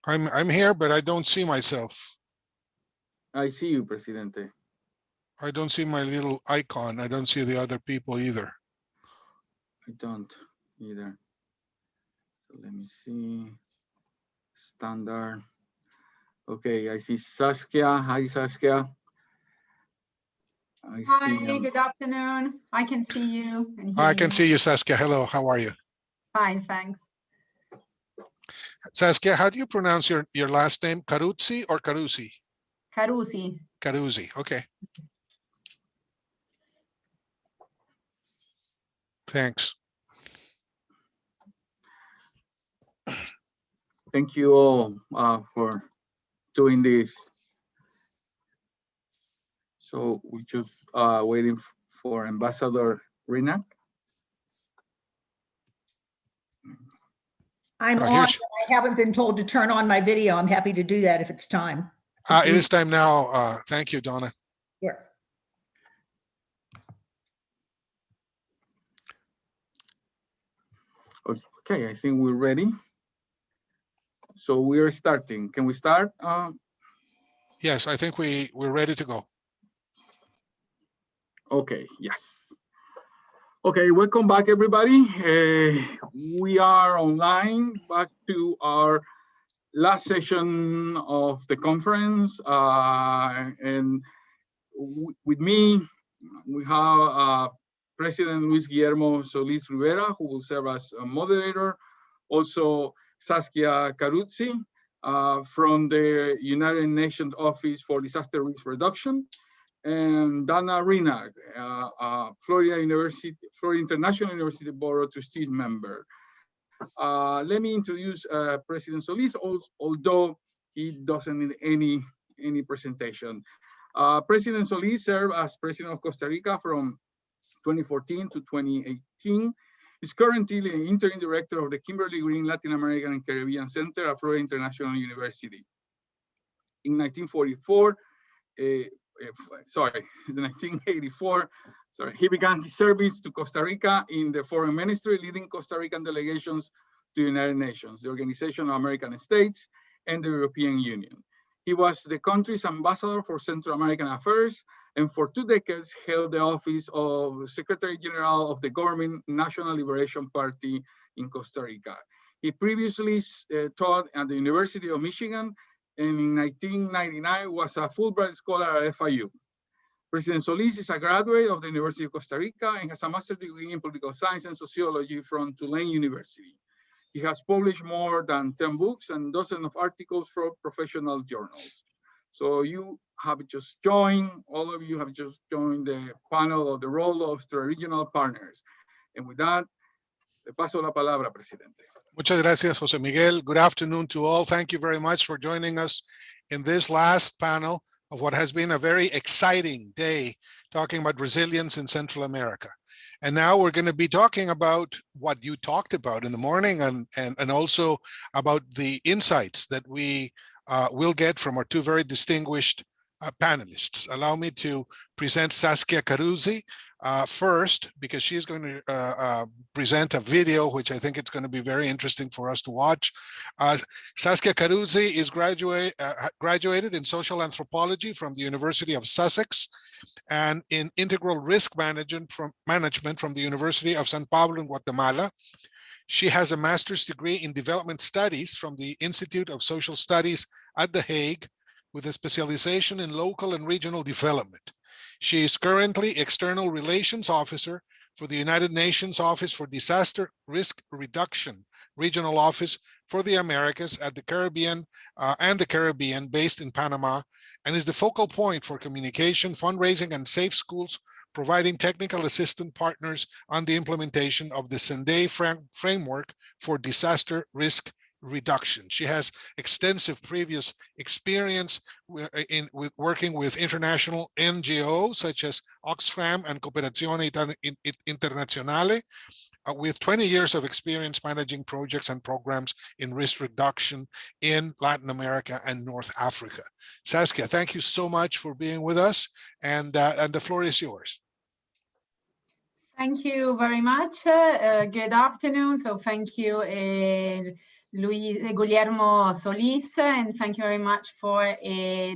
I'm here, but I don't see myself. I see you, Presidente. I don't see my little icon. I don't see the other people either. I don't either. So let me see. Standard. Okay, I see Saskia. Hi, Saskia. Hi, good afternoon. I can see you and hear I can you. see you, Saskia. Hello, how are you? Fine, thanks. Saskia, how do you pronounce your last name? Caruzzi or Carusi? Carusi. Carusi, okay. Thanks. Thank you all for doing this. So we just waiting for Ambassador Rina. I'm on, but I haven't been told to turn on my video. I'm happy to do that if it's time. It is time now. Thank you, Donna. Here. Okay, I think we're ready. So we are starting. Can we start? Yes, I think we're ready to go. Okay, yes. Okay, welcome back, everybody. We are online, back to our last session of the conference. And with me, we have President Luis Guillermo Solis Rivera, who will serve as a moderator. Also, Saskia Caruzzi from the United Nations Office for Disaster Risk Reduction, and Dana Rinag, Florida International University Board of Trustees member. Let me introduce President Solis, although he doesn't need any presentation. President Solis served as President of Costa Rica from 2014 to 2018. He's currently the interim director of the Kimberly Green Latin American and Caribbean Center at Florida International University. In 1984, 1984, he began his service to Costa Rica in the Foreign Ministry, leading Costa Rican delegations to the United Nations, the Organization of American States, and the European Union. He was the country's ambassador for Central American Affairs, and for 2 decades held the office of Secretary General of the Government National Liberation Party in Costa Rica. He previously taught at the University of Michigan, and in 1999 was a Fulbright Scholar at FIU. President Solis is a graduate of the University of Costa Rica and has a master's degree in political science and sociology from Tulane University. He has published more than 10 books and dozens of articles for professional journals. So you have just joined, all of you have just joined the panel of the role of the regional partners. And with that, le paso la palabra, Presidente. Muchas gracias, Jose Miguel. Good afternoon to all. Thank you very much for joining us in this last panel of what has been a very exciting day talking about resilience in Central America. And now we're going to be talking about what you talked about in the morning and also about the insights that we will get from our two very distinguished panelists. Allow me to present Saskia Caruzzi first, because she's going to present a video, which I think it's going to be very interesting for us to watch. Saskia Caruzzi is graduated in social anthropology from the University of Sussex and in integral risk management from the University of San Pablo in Guatemala. She has a master's degree in development studies from the Institute of Social Studies at The Hague with a specialization in local and regional development. She is currently External Relations Officer for the United Nations Office for Disaster Risk Reduction, Regional Office for the Americas at the Caribbean and the Caribbean, based in Panama, and is the focal point for communication, fundraising, and safe schools, providing technical assistant partners on the implementation of the Sendai framework for disaster risk reduction. She has extensive previous experience with working with international NGOs such as Oxfam and Cooperazione Internazionale, with 20 years of experience managing projects and programs in risk reduction in Latin America and North Africa. Saskia, thank you so much for being with us, and the floor is yours. Thank you very much. Good afternoon. So thank you, Guillermo Solis, and thank you very much for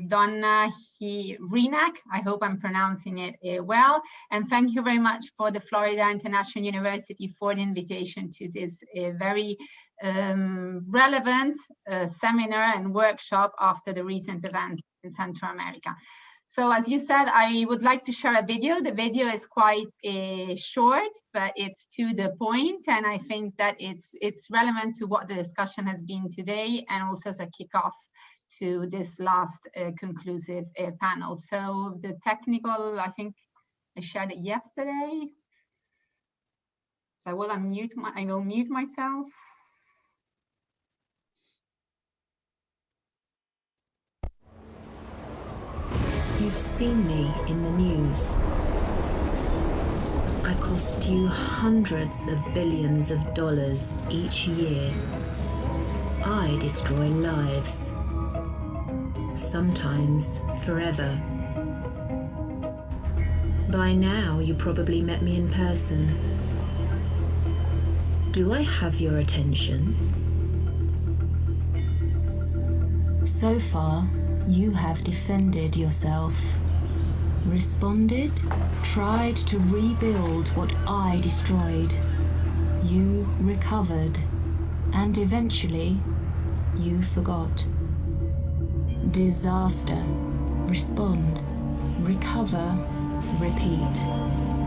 Donna Renak. I hope I'm pronouncing it well. And thank you very much for the Florida International University for the invitation to this very relevant seminar and workshop after the recent events in Central America. So as you said, I would like to share a video. The video is quite short, but it's to the point, and I think that it's relevant to what the discussion has been today, and also as a kickoff to this last conclusive panel. So the technical, I think I shared it yesterday. So I will mute myself. You've seen me in the news. I cost you hundreds of billions of dollars each year. I destroy lives. Sometimes forever. By now, you probably met me in person. Do I have your attention? So far, you have defended yourself, responded, tried to rebuild what I destroyed. You recovered, and eventually, you forgot. Disaster. Respond. Recover. Repeat.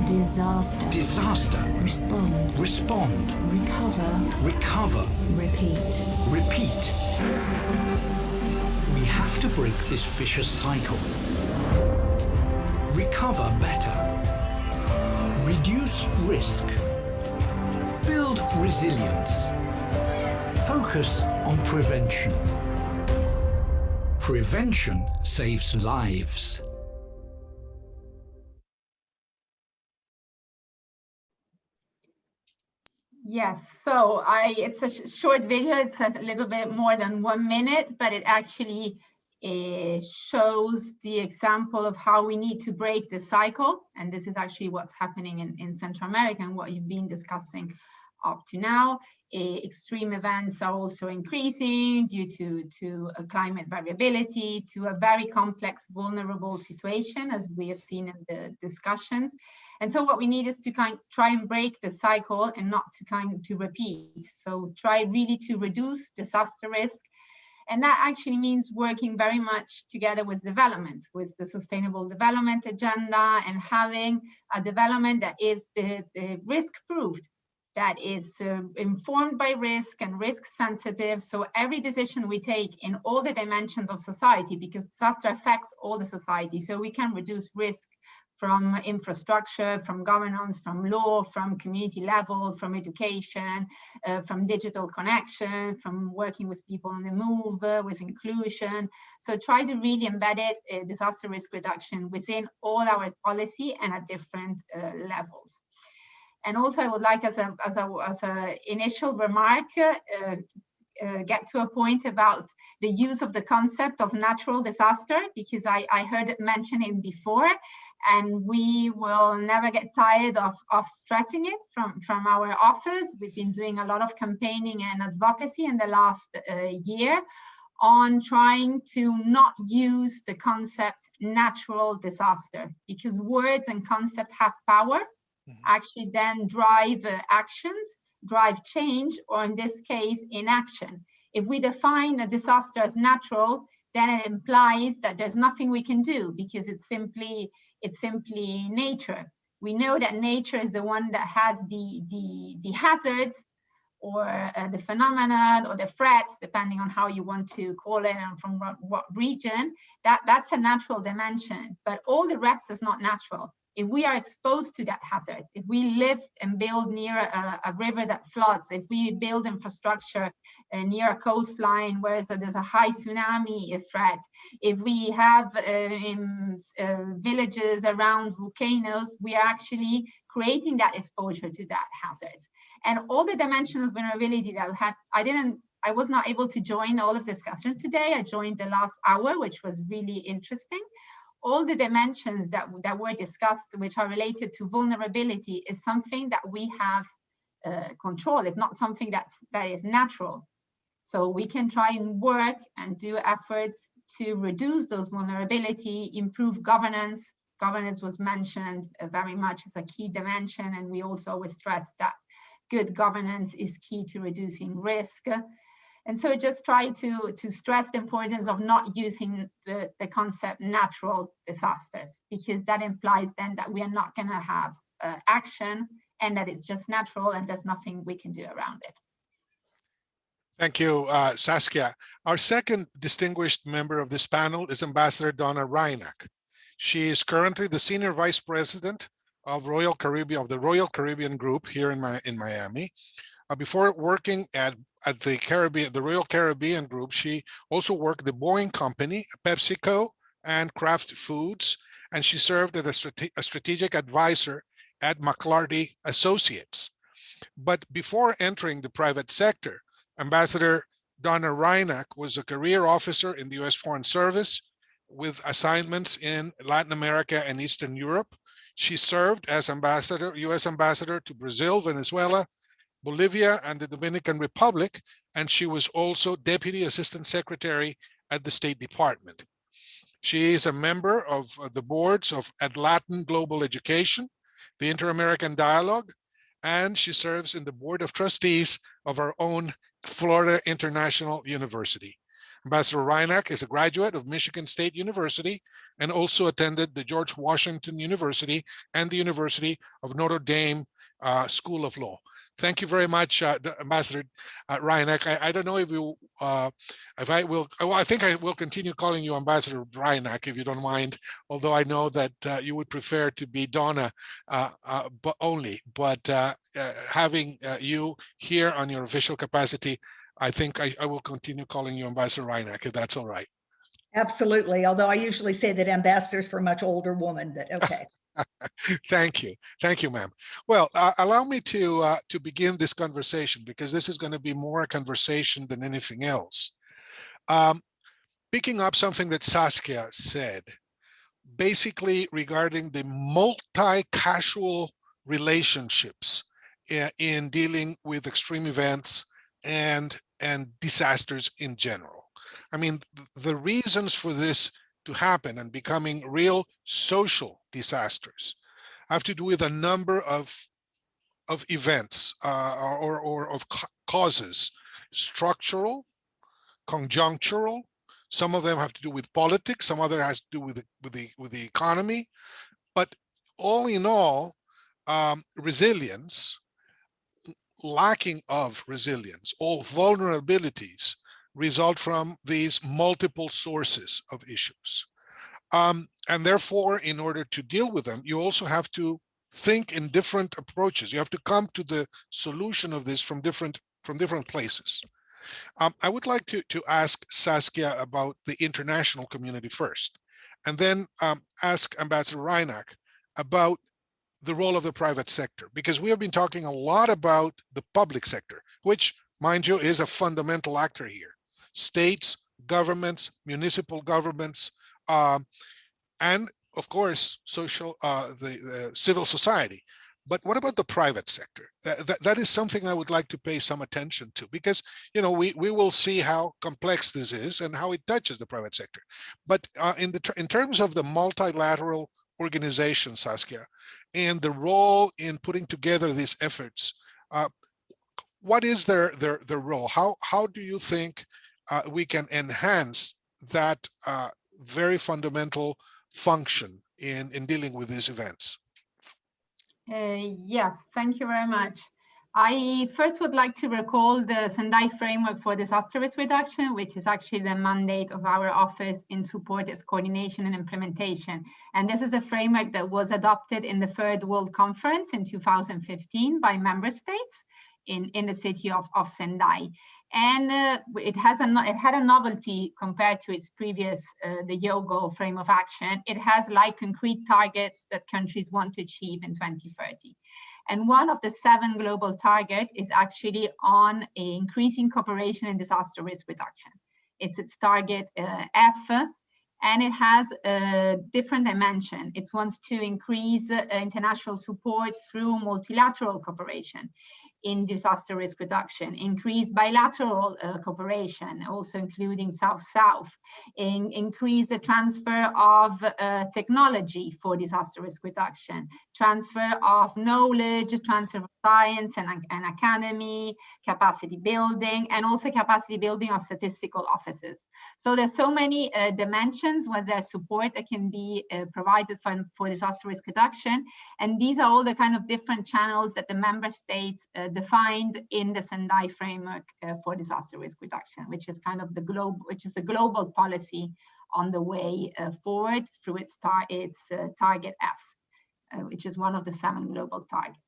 Disaster. Disaster. Respond. Respond. Recover. Recover. Repeat. Repeat. We have to break this vicious cycle. Recover better. Reduce risk. Build resilience. Focus on prevention. Prevention saves lives. Yes, so it's a short video. It's a little bit more than 1 minute, but it actually shows the example of how we need to break the cycle. And this is actually what's happening in Central America and what you've been discussing up to now. Extreme events are also increasing due to climate variability, to a very complex, vulnerable situation, as we have seen in the discussions. And so what we need is to try and break the cycle and not to repeat. So try really to reduce disaster risk. And that actually means working very much together with development, with the Sustainable Development Agenda, and having a development that is the risk-proofed, that is informed by risk and risk sensitive. So every decision we take in all the dimensions of society, because disaster affects all the society, so we can reduce risk from infrastructure, from governance, from law, from community level, from education, from digital connection, from working with people on the move, with inclusion. So try to really embed it, disaster risk reduction within all our policy and at different levels. And also I would like, as a initial remark, get to a point about the use of the concept of natural disaster, because I heard it mentioning before, and we will never get tired of stressing it from our office. We've been doing a lot of campaigning and advocacy in the last year on trying to not use the concept natural disaster, because words and concept have power, actually then drive actions, drive change, or in this case, inaction. If we define a disaster as natural, then it implies that there's nothing we can do because it's simply nature. We know that nature is the one that has the hazards or the phenomenon or the threats, depending on how you want to call it and from what region. That's a natural dimension, but all the rest is not natural. If we are exposed to that hazard, if we live and build near a river that floods, if we build infrastructure near a coastline where there's a high tsunami threat, if we have villages around volcanoes, we are actually creating that exposure to that hazard. And all the dimensions of vulnerability that we have, I was not able to join all of the discussion today. I joined the last hour, which was really interesting. All the dimensions that were discussed, which are related to vulnerability, is something that we have control. It's not something that is natural. So we can try and work and do efforts to reduce those vulnerability, improve governance. Governance was mentioned very much as a key dimension, and we also always stress that good governance is key to reducing risk. And so just try to stress the importance of not using the concept natural disasters, because that implies then that we are not going to have action and that it's just natural and there's nothing we can do around it. Thank you, Saskia. Our second distinguished member of this panel is Ambassador Donna Reinach. She is currently the Senior Vice President of the Royal Caribbean Group here in Miami. Before working at the Royal Caribbean Group, she also worked the Boeing Company, PepsiCo, and Kraft Foods, and she served as a strategic advisor at McLarty Associates. But before entering the private sector, Ambassador Donna Reinach was a career officer in the U.S. Foreign Service with assignments in Latin America and Eastern Europe. She served as U.S. Ambassador to Brazil, Venezuela, Bolivia, and the Dominican Republic, and she was also Deputy Assistant Secretary at the State Department. She is a member of the boards of Atlatin Global Education, the Inter-American Dialogue, and she serves in the Board of Trustees of our own Florida International University. Ambassador Reinach is a graduate of Michigan State University and also attended the George Washington University and the University of Notre Dame School of Law. Thank you very much, Ambassador Reinach. I don't know if you, I think I will continue calling you Ambassador Reinach, if you don't mind, although I know that you would prefer to be Donna but having you here on your official capacity, I think I will continue calling you Ambassador Reinach, if that's all right. Absolutely. Although I usually say that ambassadors for a much older woman, but okay. Thank you, ma'am. Well, allow me to begin this conversation, because this is going to be more a conversation than anything else. Picking up something that Saskia said, basically regarding the multi-casual relationships in dealing with extreme events and disasters in general. I mean, the reasons for this to happen and becoming real social disasters have to do with a number of events or of causes: structural, conjunctural. Some of them have to do with politics. Some other has to do with the economy. But all in all, resilience, lacking of resilience, all vulnerabilities result from these multiple sources of issues. And therefore, in order to deal with them, you also have to think in different approaches. You have to come to the solution of this from different places. I would like to ask Saskia about the international community first, and then ask Ambassador Reinach about the role of the private sector, because we have been talking a lot about the public sector, which, mind you, is a fundamental actor here. States, governments, municipal governments, and of course, the civil society. But what about the private sector? That is something I would like to pay some attention to, because we will see how complex this is and how it touches the private sector. But in terms of the multilateral organization, Saskia, and the role in putting together these efforts, what is their role? How do you think we can enhance that very fundamental function in dealing with these events? Yes, thank you very much. I first would like to recall the Sendai Framework for Disaster Risk Reduction, which is actually the mandate of our office in support its coordination and implementation. And this is a framework that was adopted in the Third World Conference in 2015 by member states in the city of Sendai. And it had a novelty compared to its previous, the YOGO frame of action. It has like concrete targets that countries want to achieve in 2030. And one of the 7 global targets is actually on increasing cooperation in disaster risk reduction. It's its target F, and it has a different dimension. It wants to increase international support through multilateral cooperation. in disaster risk reduction, increase bilateral cooperation, also including South-South, increase the transfer of technology for disaster risk reduction, transfer of knowledge, transfer of science and academy, capacity building, and also capacity building of statistical offices. So there's so many dimensions where there's support that can be provided for disaster risk reduction. And these are all the kind of different channels that the member states defined in the Sendai framework for disaster risk reduction, which is kind of the global policy on the way forward through its target F, which is one of the 7 global targets.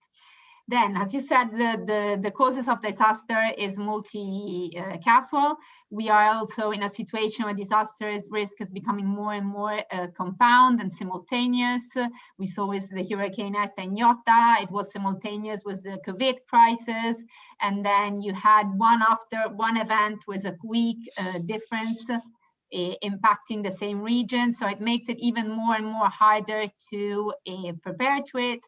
Then, as you said, the causes of disaster is multi-causal. We are also in a situation where disaster risk is becoming more and more compound and simultaneous. We saw with the Hurricane Eta and Iota, it was simultaneous with the COVID crisis. And then you had one event with a week difference impacting the same region. So it makes it even more and more harder to prepare to it,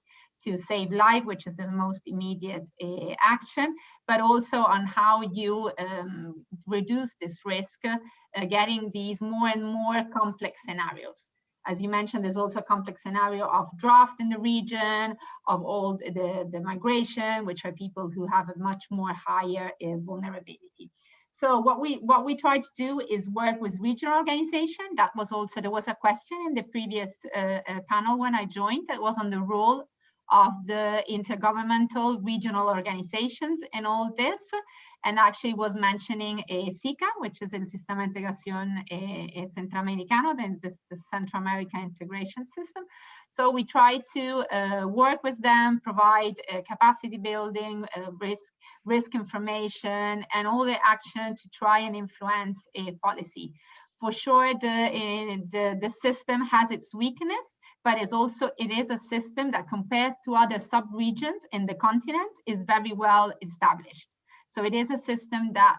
to save life, which is the most immediate action, but also on how you reduce this risk, getting these more and more complex scenarios. As you mentioned, there's also a complex scenario of drought in the region, of all the migration, which are people who have a much more higher vulnerability. So what we try to do is work with regional organization. That was also, there was a question in the previous panel when I joined that was on the role of the intergovernmental regional organizations in all this, and actually was mentioning SICA, which is el Sistema de Integración Centroamericano, the Central American Integration System. So we try to work with them, provide capacity building, risk information, and all the action to try and influence a policy. For sure, the system has its weakness, but it is a system that compares to other sub-regions in the continent is very well established. So it is a system that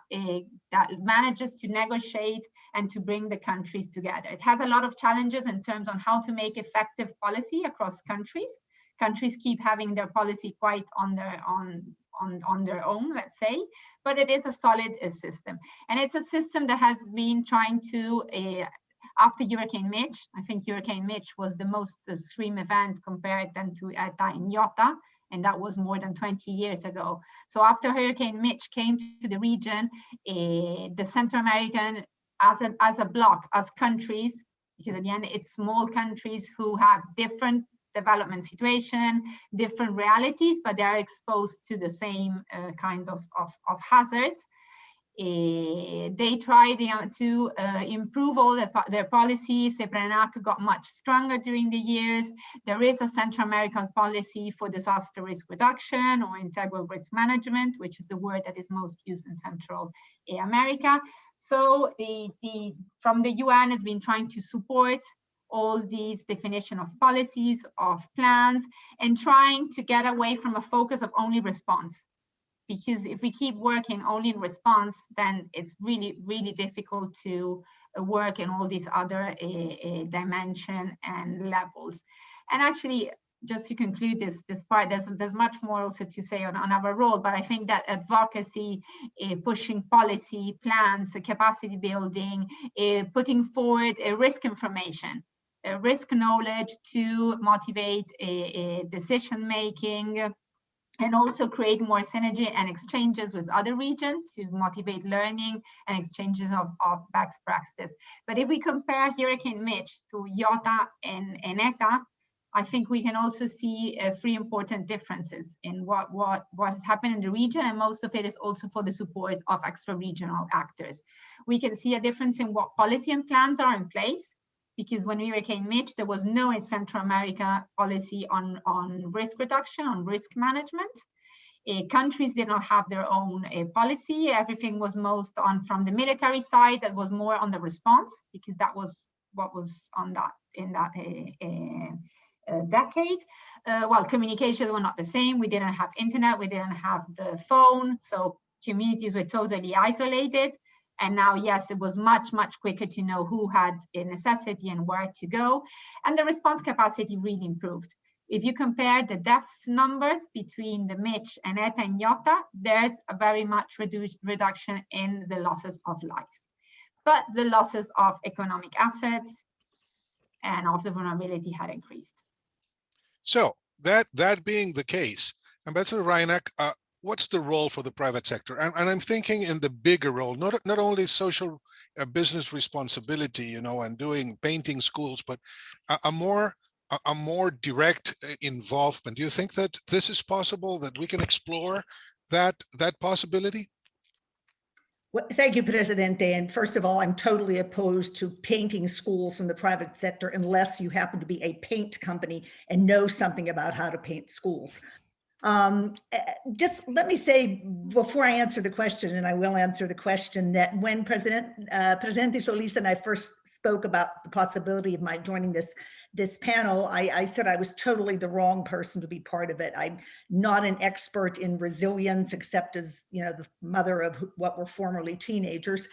manages to negotiate and to bring the countries together. It has a lot of challenges in terms on how to make effective policy across countries. Countries keep having their policy quite on their own, let's say, but it is a solid system. And it's a system that has been trying to, after Hurricane Mitch, I think Hurricane Mitch was the most extreme event compared then to Eta and Iota, and that was more than 20 years ago. So after Hurricane Mitch came to the region, the Central American, as a bloc, as countries, because at the end it's small countries who have different development situation, different realities, but they are exposed to the same kind of hazards. They tried to improve all their policies. SEPRENAC got much stronger during the years. There is a Central American policy for disaster risk reduction or integral risk management, which is the word that is most used in Central America. So from the UN has been trying to support all these definition of policies, of plans, and trying to get away from a focus of only response. Because if we keep working only in response, then it's really, really difficult to work in all these other dimension and levels. And actually, just to conclude this part, there's much more also to say on our role, but I think that advocacy, pushing policy, plans, capacity building, putting forward risk information, risk knowledge to motivate decision making, and also create more synergy and exchanges with other regions to motivate learning and exchanges of best practice. But if we compare Hurricane Mitch to Iota and Eta, I think we can also see 3 important differences in what has happened in the region, and most of it is also for the support of extra-regional actors. We can see a difference in what policy and plans are in place, because when Hurricane Mitch, there was no Central America policy on risk reduction, on risk management. Countries did not have their own policy. Everything was most on from the military side. That was more on the response, because that was what was on that in that decade. Well, communications were not the same. We didn't have internet. We didn't have the phone. So communities were totally isolated. And now, yes, it was much, much quicker to know who had a necessity and where to go. And the response capacity really improved. If you compare the death numbers between the Mitch and ETA and IOTA, there's a very much reduction in the losses of lives. But the losses of economic assets and of the vulnerability had increased. So that being the case, Ambassador Reineck, what's the role for the private sector? And I'm thinking in the bigger role, not only social business responsibility, you know, and painting schools, but a more direct involvement. Do you think that this is possible, that we can explore that possibility? Well, thank you, Presidente. And first of all, I'm totally opposed to painting schools from the private sector unless you happen to be a paint company and know something about how to paint schools. Just let me say before I answer the question, and I will answer the question, that when Presidente Solis and I first spoke about the possibility of my joining this panel, I said I was totally the wrong person to be part of it. I'm not an expert in resilience, except as, you know, the mother of what were formerly teenagers.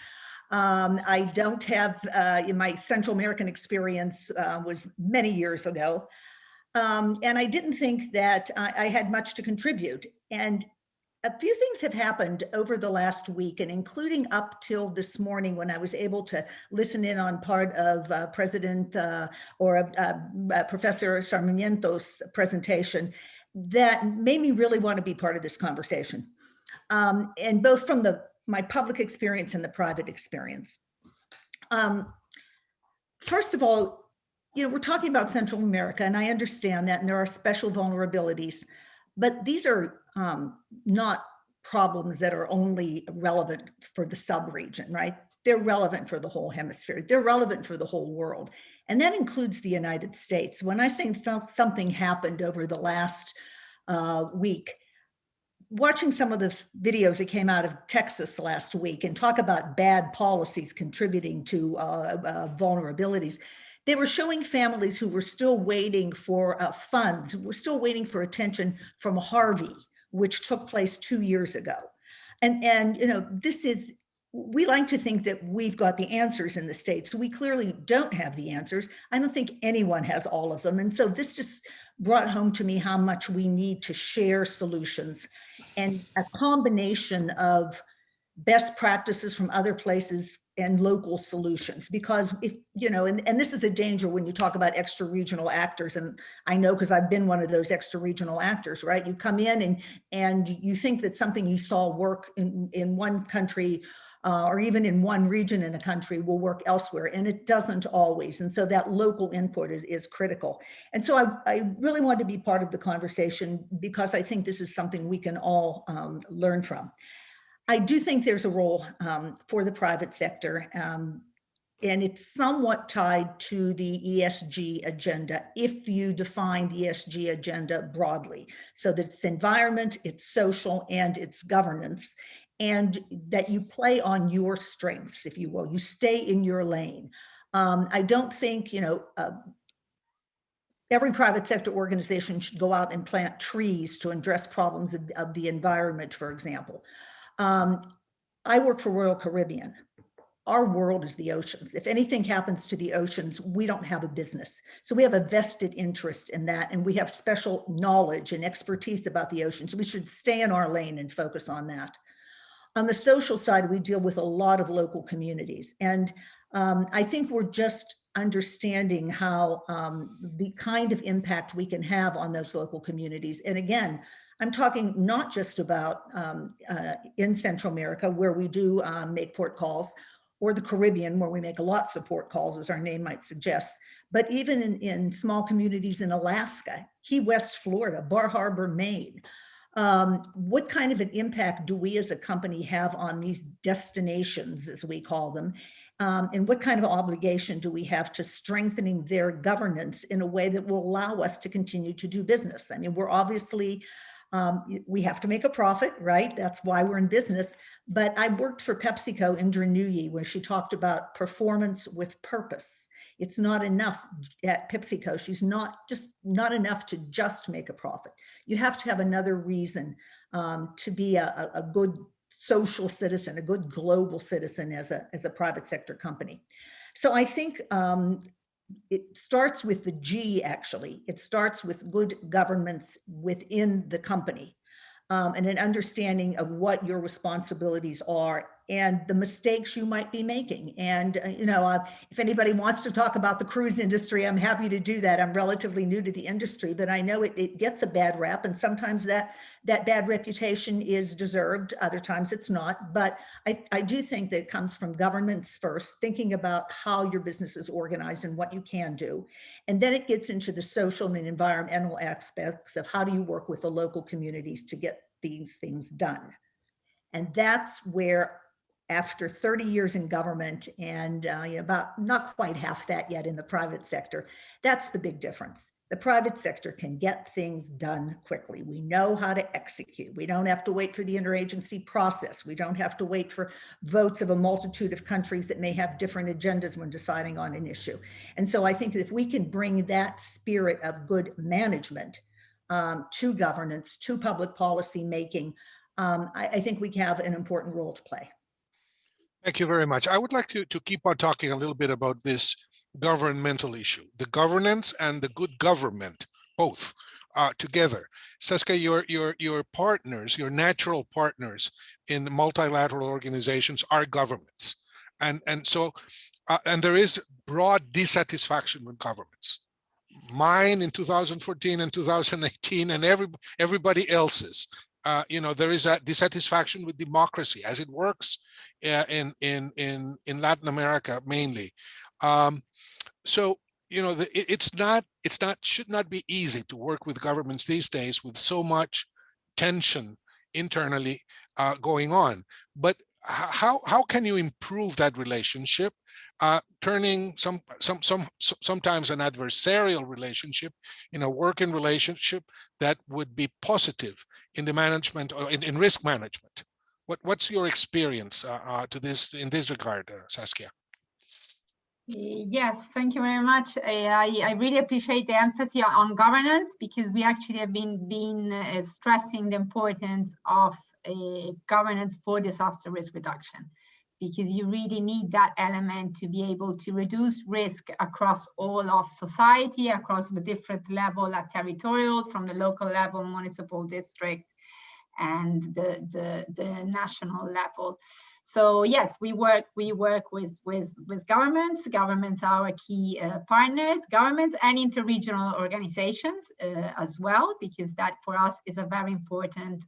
I don't have, in my Central American experience was many years ago. And I didn't think that I had much to contribute. And a few things have happened over the last week, and including up till this morning when I was able to listen in on part of Professor Sarmiento's presentation, that made me really want to be part of this conversation. And both from my public experience and the private experience. First of all, you know, we're talking about Central America, and I understand that, and there are special vulnerabilities, but these are not problems that are only relevant for the sub-region, right? They're relevant for the whole hemisphere. They're relevant for the whole world, and that includes the United States. When I say something happened over the last week, watching some of the videos that came out of Texas last week and talk about bad policies contributing to vulnerabilities, they were showing families who were still waiting for funds, were still waiting for attention from Harvey, which took place 2 years ago. And you know, we like to think that we've got the answers in the States. We clearly don't have the answers. I don't think anyone has all of them. And so this just brought home to me how much we need to share solutions and a combination of best practices from other places and local solutions. Because if, you know, and this is a danger when you talk about extra regional actors, and I know because I've been one of those extra regional actors, right? You come in and you think that something you saw work in one country or even in one region in a country will work elsewhere, and it doesn't always. And so that local input is critical. And so I really want to be part of the conversation because I think this is something we can all learn from. I do think there's a role for the private sector, and it's somewhat tied to the ESG agenda if you define the ESG agenda broadly, so that it's environment, it's social, and it's governance, and that you play on your strengths, if you will. You stay in your lane. I don't think, you know, every private sector organization should go out and plant trees to address problems of the environment, for example. I work for Royal Caribbean. Our world is the oceans. If anything happens to the oceans, we don't have a business. So we have a vested interest in that, and we have special knowledge and expertise about the oceans. We should stay in our lane and focus on that. On the social side, we deal with a lot of local communities. And I think we're just understanding how the kind of impact we can have on those local communities. And again, I'm talking not just about in Central America, where we do make port calls, or the Caribbean, where we make lots of port calls, as our name might suggest, but even in small communities in Alaska, Key West, Florida, Bar Harbor, Maine. What kind of an impact do we as a company have on these destinations, as we call them? And what kind of obligation do we have to strengthening their governance in a way that will allow us to continue to do business? I mean, we're obviously, we have to make a profit, right? That's why we're in business. But I worked for PepsiCo, Indra Nooyi, where she talked about performance with purpose. It's not enough at PepsiCo. She's not enough to just make a profit. You have to have another reason to be a good social citizen, a good global citizen as a private sector company. So I think it starts with the G, actually. It starts with good governance within the company, and an understanding of what your responsibilities are and the mistakes you might be making. And, if anybody wants to talk about the cruise industry, I'm happy to do that. I'm relatively new to the industry, but I know it gets a bad rap, and sometimes that bad reputation is deserved. Other times it's not. But I do think that it comes from governments first, thinking about how your business is organized and what you can do. And then it gets into the social and environmental aspects of how do you work with the local communities to get these things done. And that's where, after 30 years in government and about not quite half that yet in the private sector, that's the big difference. The private sector can get things done quickly. We know how to execute. We don't have to wait for the interagency process. We don't have to wait for votes of a multitude of countries that may have different agendas when deciding on an issue. And so I think if we can bring that spirit of good management to governance, to public policy making, I think we have an important role to play. Thank you very much. I would like to keep on talking a little bit about this governmental issue, the governance and the good government, both together. Saskia, your partners, your natural partners in multilateral organizations are governments. And so there is broad dissatisfaction with governments. Mine in 2014 and 2018 and everybody else's. There is a dissatisfaction with democracy as it works in Latin America mainly. Should not be easy to work with governments these days with so much tension internally going on. But how can you improve that relationship, turning sometimes an adversarial relationship in a working relationship that would be positive in the management or in risk management? What's your experience in this regard, Saskia? Yes, thank you very much. I really appreciate the emphasis on governance, because we actually have been stressing the importance of governance for disaster risk reduction, because you really need that element to be able to reduce risk across all of society, across the different level at territorial, from the local level, municipal, district, and the national level. So yes, we work with governments. Governments are our key partners, governments and interregional organizations as well, because that for us is a very important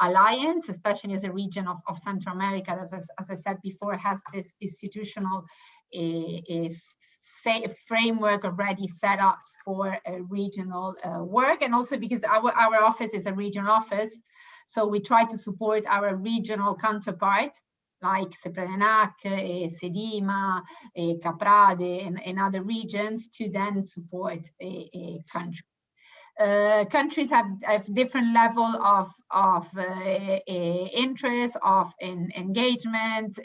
alliance, especially as a region of Central America, as I said before, has this institutional framework already set up for regional work, and also because our office is a regional office, so we try to support our regional counterparts like Seprenac, Sedima, Caprade, and other regions to then support a country. Countries have different level of interest, of engagement,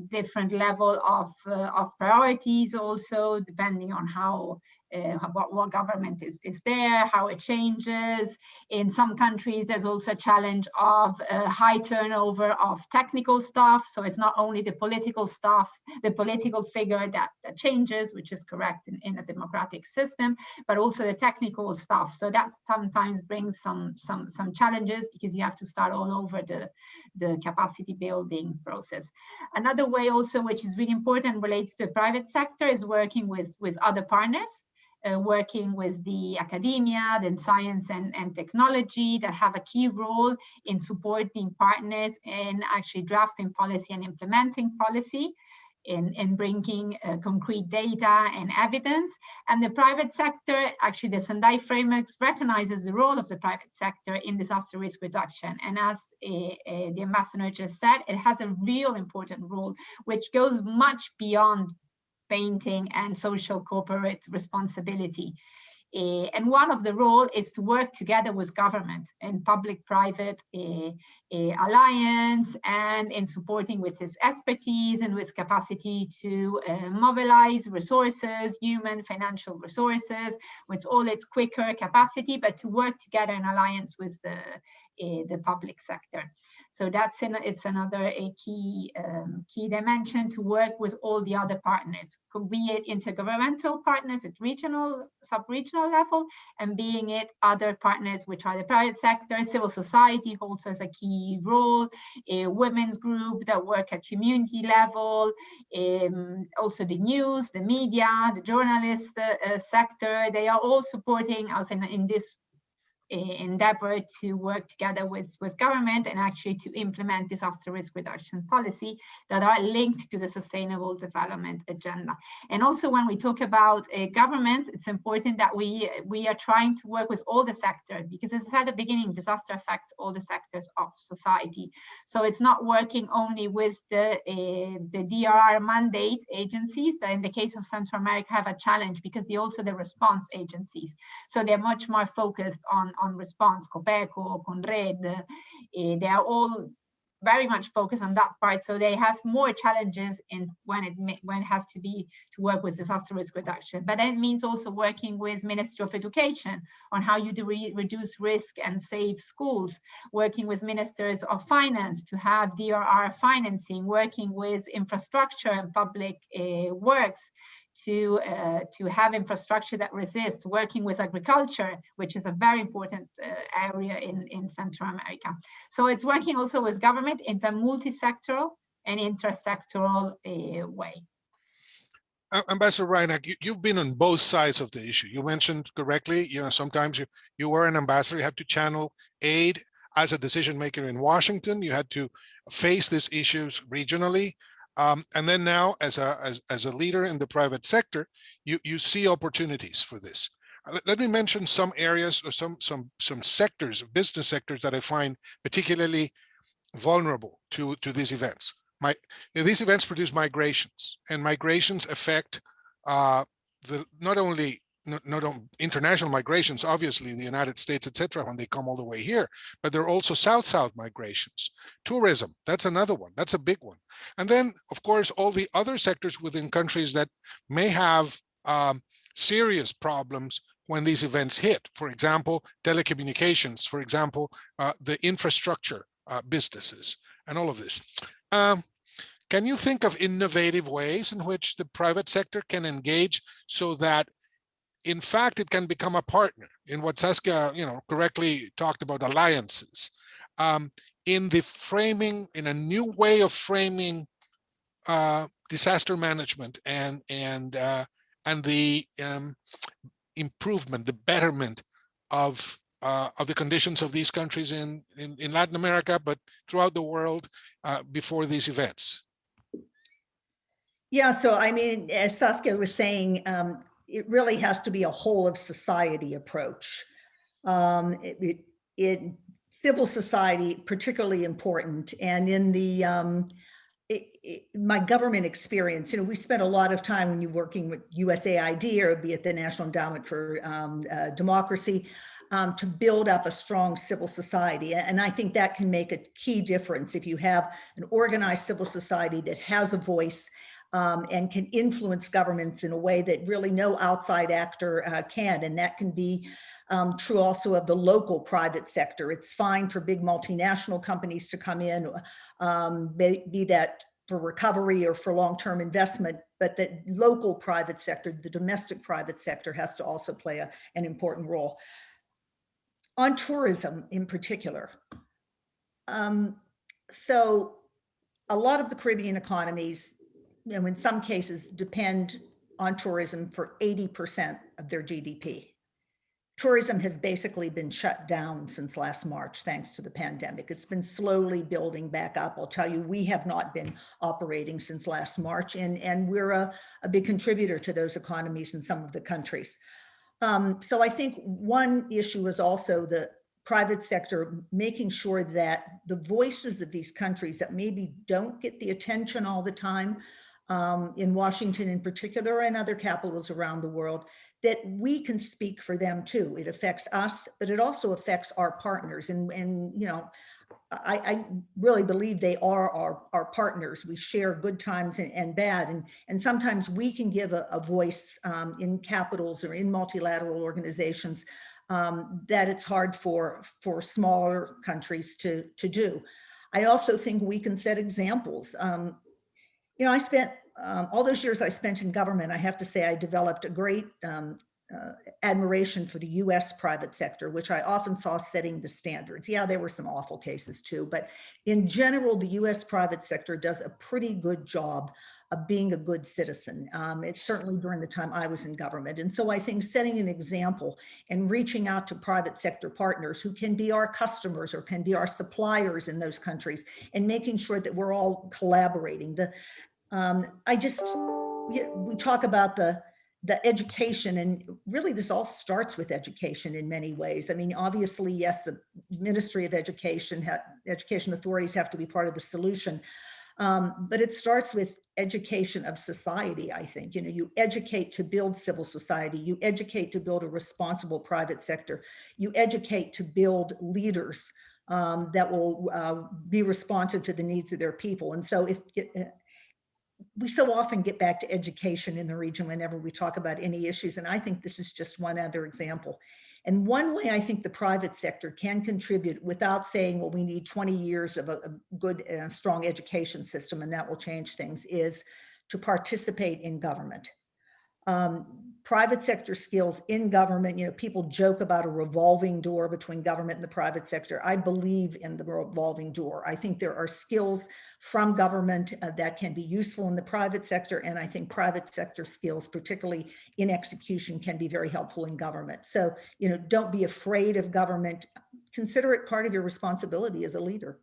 different level of priorities also, depending on how what government is there, how it changes. In some countries, there's also a challenge of high turnover of technical staff. So it's not only the political staff, the political figure that changes, which is correct in a democratic system, but also the technical staff. So that sometimes brings some challenges, because you have to start all over the capacity building process. Another way also, which is really important, relates to the private sector, is working with other partners. Working with the academia, then science and technology, that have a key role in supporting partners in actually drafting policy and implementing policy, in bringing concrete data and evidence. And the private sector, actually the Sendai frameworks recognizes the role of the private sector in disaster risk reduction. And as the ambassador just said, it has a real important role, which goes much beyond painting and social corporate responsibility. And one of the roles is to work together with government and public-private alliance, and in supporting with its expertise and with capacity to mobilize resources, human, financial resources, with all its quicker capacity, but to work together in alliance with the the public sector. So it's another key dimension to work with all the other partners, be it intergovernmental partners at regional, sub-regional level, and being it other partners, which are the private sector. Civil society holds as a key role, a women's group that work at community level, also the news, the media, the journalist sector. They are all supporting us in this endeavor to work together with government and actually to implement disaster risk reduction policy that are linked to the sustainable development agenda. And also when we talk about governments, it's important that we are trying to work with all the sectors, because as I said at the beginning, disaster affects all the sectors of society. So it's not working only with the DRR mandate agencies that in the case of Central America have a challenge because they're also the response agencies. So they're much more focused on response, COPECO, CONRED, they are all very much focused on that part. So they have more challenges when it has to work with disaster risk reduction. But that means also working with Ministry of Education on how you reduce risk and save schools, working with ministers of finance to have DRR financing, working with infrastructure and public works to have infrastructure that resists, working with agriculture, which is a very important area in Central America. So it's working also with government in a multi-sectoral and intersectoral way. Ambassador Reinach, you've been on both sides of the issue. You mentioned correctly, sometimes you were an ambassador, you had to channel aid as a decision maker in Washington. You had to face these issues regionally. And then now, as a leader in the private sector, you see opportunities for this. Let me mention some areas or some sectors, business sectors that I find particularly vulnerable to these events. These events produce migrations, and migrations affect not only international migrations, obviously the United States, etc., when they come all the way here, but there are also south-south migrations. Tourism, that's another one, that's a big one. And then, of course, all the other sectors within countries that may have serious problems when these events hit. For example, telecommunications, for example, the infrastructure businesses, and all of this. Can you think of innovative ways in which the private sector can engage so that in fact, it can become a partner in what Saskia, correctly talked about, alliances, in the framing, in a new way of framing disaster management and the improvement, the betterment of the conditions of these countries in Latin America, but throughout the world before these events? Yeah, so I mean, as Saskia was saying, it really has to be a whole of society approach. Civil society, particularly important. And in the my government experience, we spent a lot of time when you're working with USAID or be it the National Endowment for Democracy to build up a strong civil society. And I think that can make a key difference if you have an organized civil society that has a voice and can influence governments in a way that really no outside actor can. And that can be true also of the local private sector. It's fine for big multinational companies to come in, be that for recovery or for long-term investment, but that local private sector, the domestic private sector, has to also play an important role. On tourism in particular. So a lot of the Caribbean economies, in some cases, depend on tourism for 80% of their GDP. Tourism has basically been shut down since last March, thanks to the pandemic. It's been slowly building back up. I'll tell you, we have not been operating since last March, and we're a big contributor to those economies in some of the countries. So I think one issue is also the private sector making sure that the voices of these countries that maybe don't get the attention all the time, in Washington in particular and other capitals around the world, that we can speak for them too. It affects us, but it also affects our partners. And I really believe they are our partners. We share good times and bad. And sometimes we can give a voice in capitals or in multilateral organizations that it's hard for smaller countries to do. I also think we can set examples. You know, I spent all those years I spent in government, I have to say I developed a great admiration for the US private sector, which I often saw setting the standards. Yeah, there were some awful cases too, but in general, the US private sector does a pretty good job of being a good citizen. It's certainly during the time I was in government. And so I think setting an example and reaching out to private sector partners who can be our customers or can be our suppliers in those countries and making sure that we're all collaborating. We talk about the education, and really this all starts with education in many ways. I mean, obviously, yes, the Ministry of Education, education authorities have to be part of the solution, but it starts with education of society, I think. You know, you educate to build civil society, you educate to build a responsible private sector, you educate to build leaders that will be responsive to the needs of their people. And so we so often get back to education in the region whenever we talk about any issues. And I think this is just one other example. And one way I think the private sector can contribute without saying, well, we need 20 years of a good, strong education system and that will change things, is to participate in government. Private sector skills in government, you know, people joke about a revolving door between government and the private sector. I believe in the revolving door. I think there are skills from government that can be useful in the private sector. And I think private sector skills, particularly in execution, can be very helpful in government. So, you know, don't be afraid of government. Consider it part of your responsibility as a leader.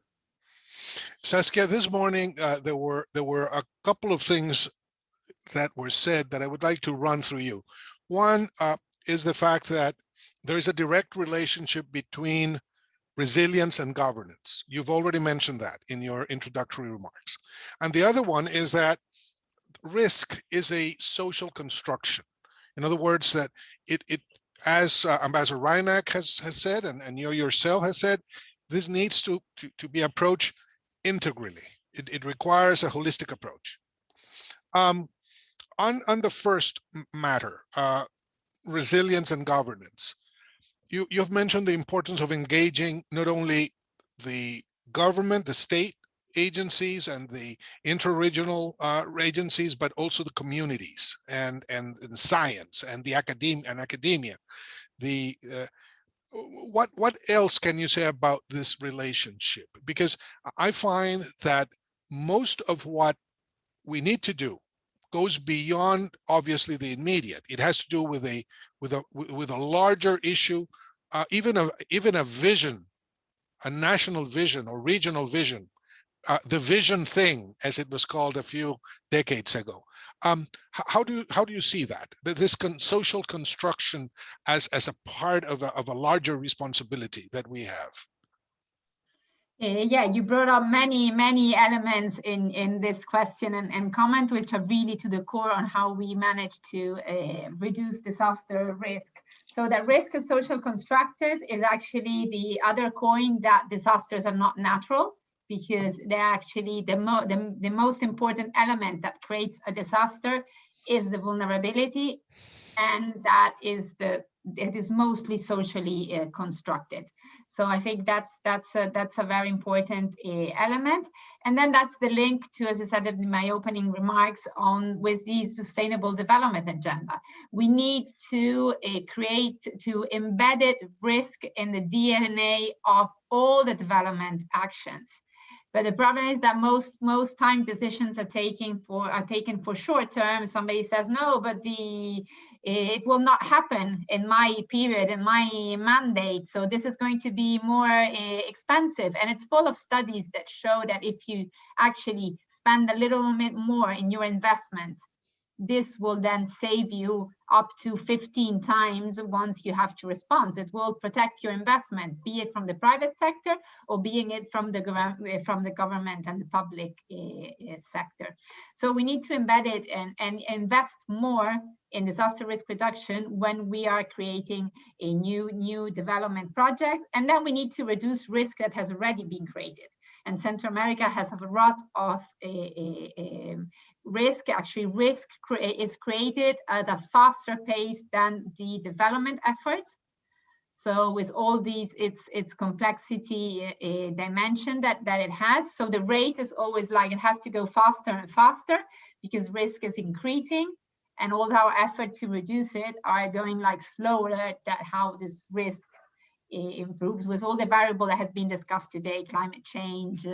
Saskia, this morning, there were a couple of things that were said that I would like to run through you. One is the fact that there is a direct relationship between resilience and governance. You've already mentioned that in your introductory remarks. And the other one is that risk is a social construction. In other words, that it as Ambassador Reinach has said, and you yourself has said, this needs to be approached integrally. It requires a holistic approach. On the first matter, resilience and governance, you've mentioned the importance of engaging not only the government, the state agencies and the interregional agencies, but also the communities and science and the academia. What else can you say about this relationship? Because I find that most of what we need to do goes beyond obviously the immediate. It has to do with a larger issue, even a vision, a national vision or regional vision, the vision thing, as it was called a few decades ago. How do you see that? This social construction as a part of a larger responsibility that we have? Yeah, you brought up many elements in this question and comment, which are really to the core on how we manage to reduce disaster risk. So that risk of social constructors is actually the other coin that disasters are not natural, because they're actually the most important element that creates a disaster is the vulnerability, and that is it is mostly socially constructed. So I think that's a very important element. And then that's the link to, as I said in my opening remarks, on with the Sustainable Development Agenda. We need to embed risk in the DNA of all the development actions. But the problem is that most time decisions are taken for short term. Somebody says, no, but it will not happen in my period, in my mandate. So this is going to be more expensive. And it's full of studies that show that if you actually spend a little bit more in your investment, this will then save you up to 15 times once you have to respond. It will protect your investment, be it from the private sector or being it from the government and the public sector. So we need to embed it and invest more in disaster risk reduction when we are creating a new development project. And then we need to reduce risk that has already been created. And Central America has a lot of risk. Actually, risk is created at a faster pace than the development efforts. So with all these, its complexity dimension that it has. So the rate is always like it has to go faster and faster because risk is increasing, and all our effort to reduce it are going like slower. That how this risk improves with all the variable that has been discussed today: climate change,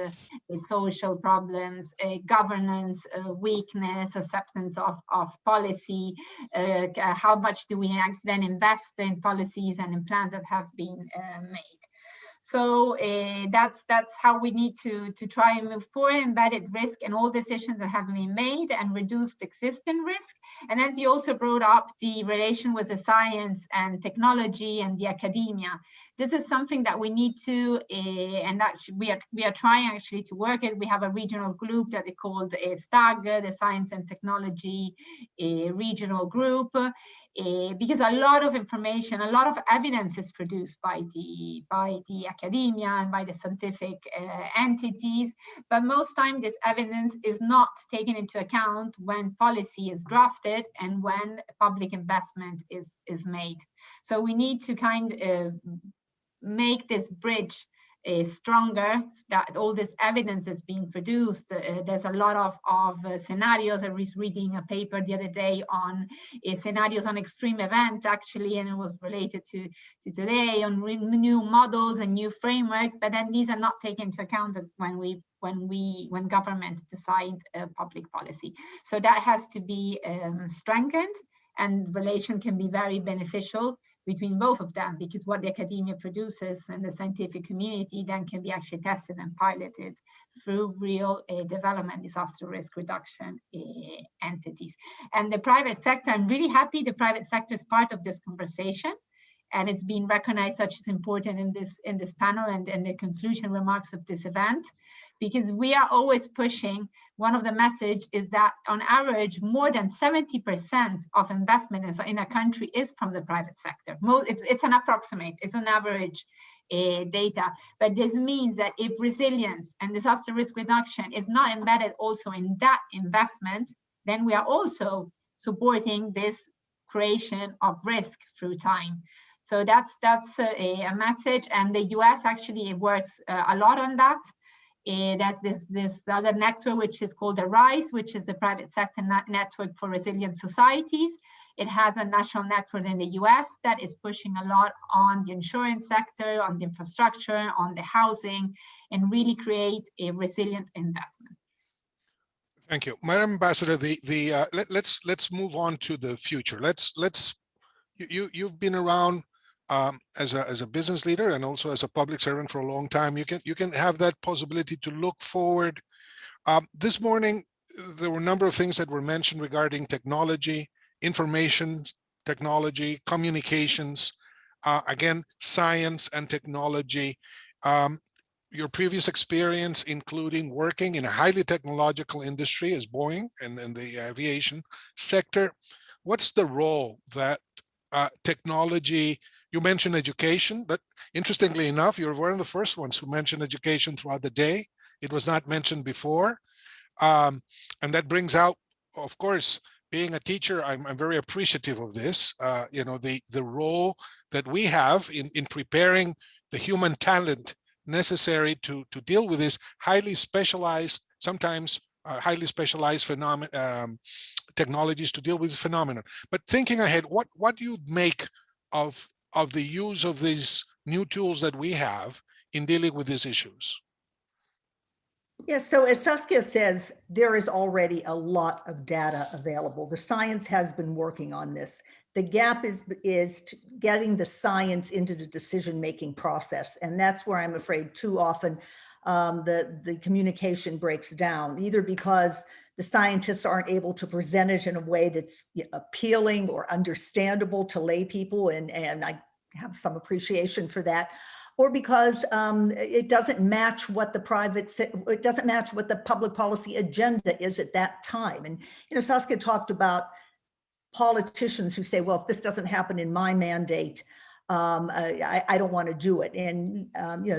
social problems, governance weakness, acceptance of policy, how much do we then invest in policies and in plans that have been made. So that's how we need to try and move forward, embedded risk in all decisions that have been made and reduced existing risk. And as you also brought up, the relation with the science and technology and the academia. This is something that we need to, and that we are trying actually to work it. We have a regional group that is called STAG, the Science and Technology Regional Group, because a lot of information, a lot of evidence is produced by the academia and by the scientific entities, but most time this evidence is not taken into account when policy is drafted and when public investment is made. So we need to kind of make this bridge stronger, that all this evidence is being produced. There's a lot of scenarios. I was reading a paper the other day on scenarios on extreme events, actually, and it was related to today on new models and new frameworks, but then these are not taken into account when governments decide public policy. So that has to be strengthened, and relation can be very beneficial between both of them, because what the academia produces and the scientific community then can be actually tested and piloted through real development disaster risk reduction entities. And the private sector, I'm really happy the private sector is part of this conversation, and it's been recognized such as important in this panel and the conclusion remarks of this event, because we are always pushing. One of the message is that on average, more than 70% of investment in a country is from the private sector. It's an approximate, it's an average data, but this means that if resilience and disaster risk reduction is not embedded also in that investment, then we are also supporting this creation of risk through time. So that's a message, and the US actually works a lot on that. There's this other network which is called the RISE, which is the private sector network for resilient societies. It has a national network in the US that is pushing a lot on the insurance sector, on the infrastructure, on the housing, and really create a resilient investment. Thank you, Madam Ambassador. Let's move on to the future. You've been around as a business leader and also as a public servant for a long time. You can have that possibility to look forward. This morning, there were a number of things that were mentioned regarding technology, information technology, communications, again, science and technology. Your previous experience, including working in a highly technological industry as Boeing and the aviation sector. What's the role that technology, you mentioned education, but interestingly enough, you're one of the first ones who mentioned education throughout the day. It was not mentioned before. And that brings out, of course, being a teacher, I'm very appreciative of this, the role that we have in preparing the human talent necessary to deal with this highly specialized, sometimes highly specialized technologies to deal with this phenomenon. But thinking ahead, what do you make of the use of these new tools that we have in dealing with these issues? Yes, so as Saskia says, there is already a lot of data available. The science has been working on this. The gap is getting the science into the decision-making process. And that's where I'm afraid too often the communication breaks down, either because the scientists aren't able to present it in a way that's appealing or understandable to lay people, and I have some appreciation for that, or because it doesn't match what the public policy agenda is at that time. And Saskia talked about politicians who say, well, if this doesn't happen in my mandate, I don't want to do it. And,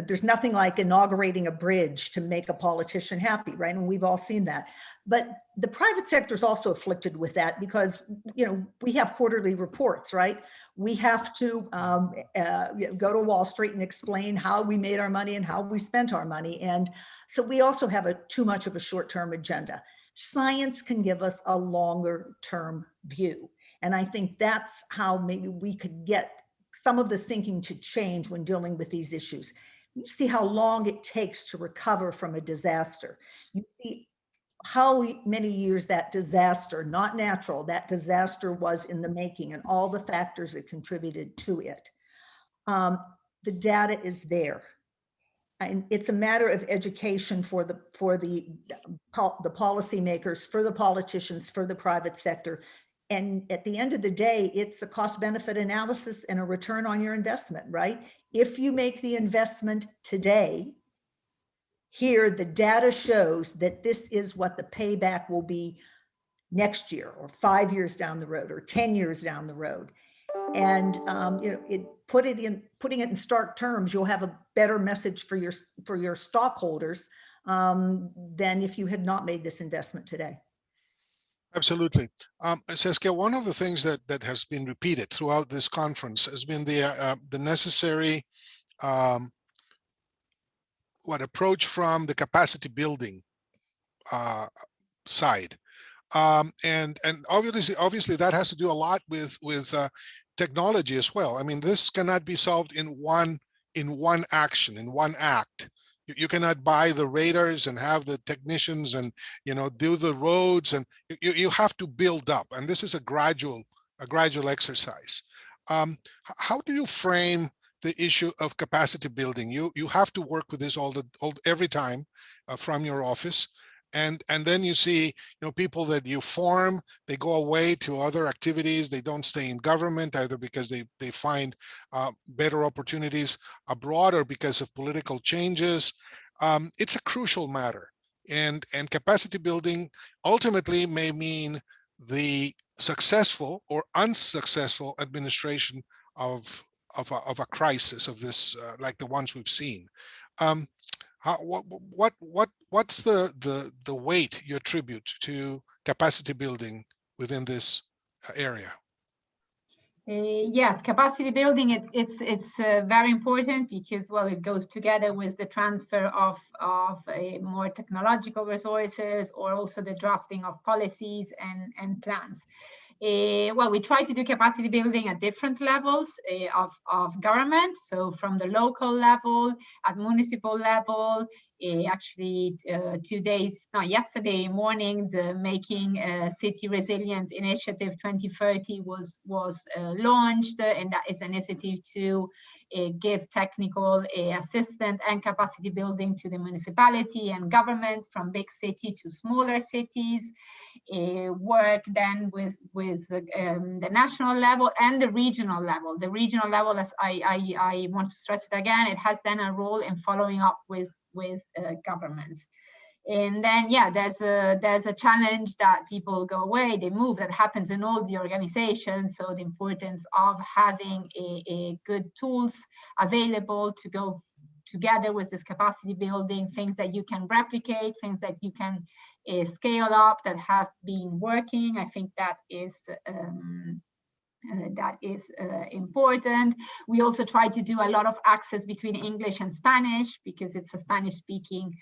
there's nothing like inaugurating a bridge to make a politician happy, right? And we've all seen that. But the private sector is also afflicted with that because, we have quarterly reports, right? We have to go to Wall Street and explain how we made our money and how we spent our money. And so we also have too much of a short-term agenda. Science can give us a longer-term view. And I think that's how maybe we could get some of the thinking to change when dealing with these issues. You see how long it takes to recover from a disaster. You see how many years that disaster, not natural, that disaster was in the making and all the factors that contributed to it. The data is there. And it's a matter of education for the policymakers, for the politicians, for the private sector. And at the end of the day, it's a cost benefit analysis and a return on your investment, right? If you make the investment today, here the data shows that this is what the payback will be next year or 5 years down the road or 10 years down the road. And putting it in stark terms, you'll have a better message for your stockholders than if you had not made this investment today. Absolutely. Saskia, one of the things that has been repeated throughout this conference has been the necessary approach from the capacity building side. And obviously that has to do a lot with technology as well. I mean, this cannot be solved in one action, in one act. You cannot buy the radars and have the technicians and do the roads, and you have to build up. And this is a gradual exercise. How do you frame the issue of capacity building? You have to work with this every time from your office. And then you see, people that you form, they go away to other activities. They don't stay in government either because they find better opportunities abroad or because of political changes. It's a crucial matter, and capacity building ultimately may mean the successful or unsuccessful administration of a crisis of this, like the ones we've seen. What's the weight you attribute to capacity building within this area? Yes, capacity building, it's very important because, well, it goes together with the transfer of more technological resources, or also the drafting of policies and plans. Well, we try to do capacity building at different levels of government. So from the local level, at municipal level, actually yesterday morning, the Making City Resilient Initiative 2030 was launched, and that is an initiative to give technical assistance and capacity building to the municipality and governments from big city to smaller cities. Work then with the national level and the regional level. The regional level, as I want to stress it again, it has then a role in following up with government. And then, yeah, there's a challenge that people go away, they move. That happens in all the organizations. So the importance of having a good tools available to go together with this capacity building, things that you can replicate, things that you can scale up that have been working. I think that is important. We also try to do a lot of access between English and Spanish, because it's a Spanish-speaking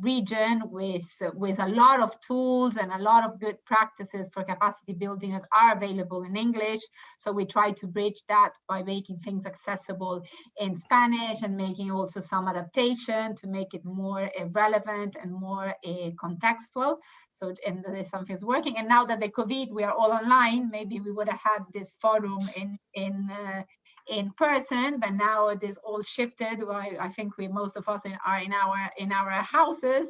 region with a lot of tools and a lot of good practices for capacity building that are available in English. So we try to bridge that by making things accessible in Spanish and making also some adaptation to make it more relevant and more contextual. So, and there's some things working. And now that the COVID, we are all online, maybe we would have had this forum in person, but now it is all shifted. I think most of us are in our houses,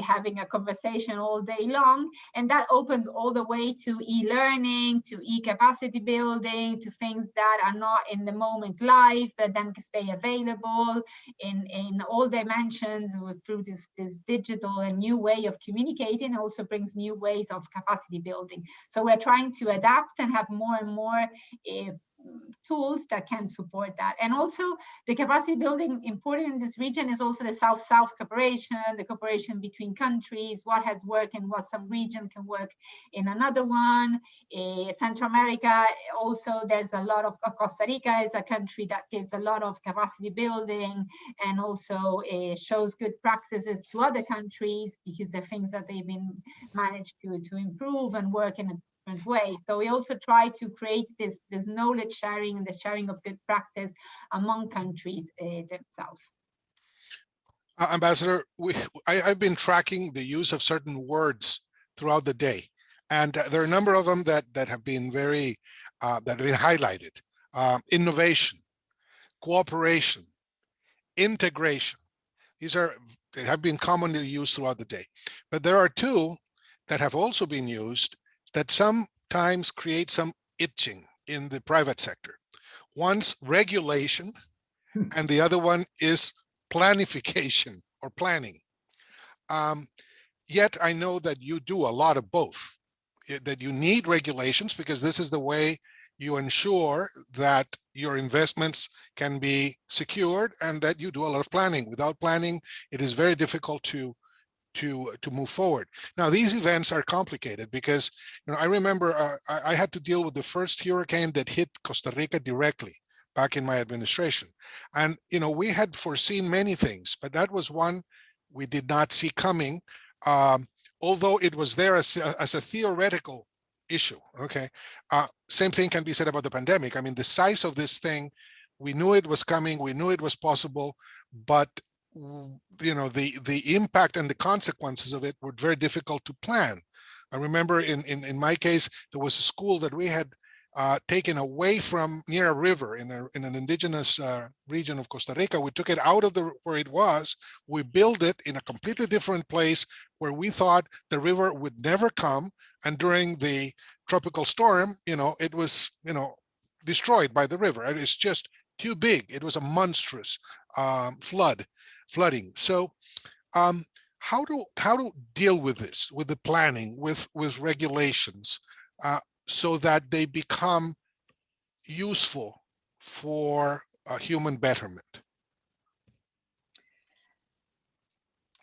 having a conversation all day long, and that opens all the way to e-learning, to e-capacity building, to things that are not in the moment live, but then can stay available in all dimensions through this digital and new way of communicating. Also brings new ways of capacity building. So we're trying to adapt and have more and more tools that can support that. And also the capacity building important in this region is also the South-South cooperation, the cooperation between countries, what has worked and what some region can work in another one. Central America, also there's a lot of, Costa Rica is a country that gives a lot of capacity building and also shows good practices to other countries because they're things that they've been managed to improve and work in a different way. So we also try to create this knowledge sharing and the sharing of good practice among countries themselves. Ambassador, I've been tracking the use of certain words throughout the day, and there are a number of them that have been very that have been highlighted. Innovation, cooperation, integration. These they have been commonly used throughout the day. But there are two that have also been used that sometimes create some itching in the private sector. One's regulation, and the other one is planification or planning. Yet I know that you do a lot of both, that you need regulations because this is the way you ensure that your investments can be secured and that you do a lot of planning. Without planning, it is very difficult to move forward. Now, these events are complicated because I remember I had to deal with the first hurricane that hit Costa Rica directly back in my administration. And we had foreseen many things, but that was one we did not see coming, although it was there as a theoretical issue. Okay, same thing can be said about the pandemic. I mean, the size of this thing, we knew it was coming, we knew it was possible, but the impact and the consequences of it were very difficult to plan. I remember in my case, there was a school that we had taken away from near a river in an indigenous region of Costa Rica. We took it out of where it was. We built it in a completely different place where we thought the river would never come. And during the tropical storm, it was, destroyed by the river. It's just too big. It was a monstrous flooding. So how to deal with this, with the planning, with regulations, so that they become useful for human betterment?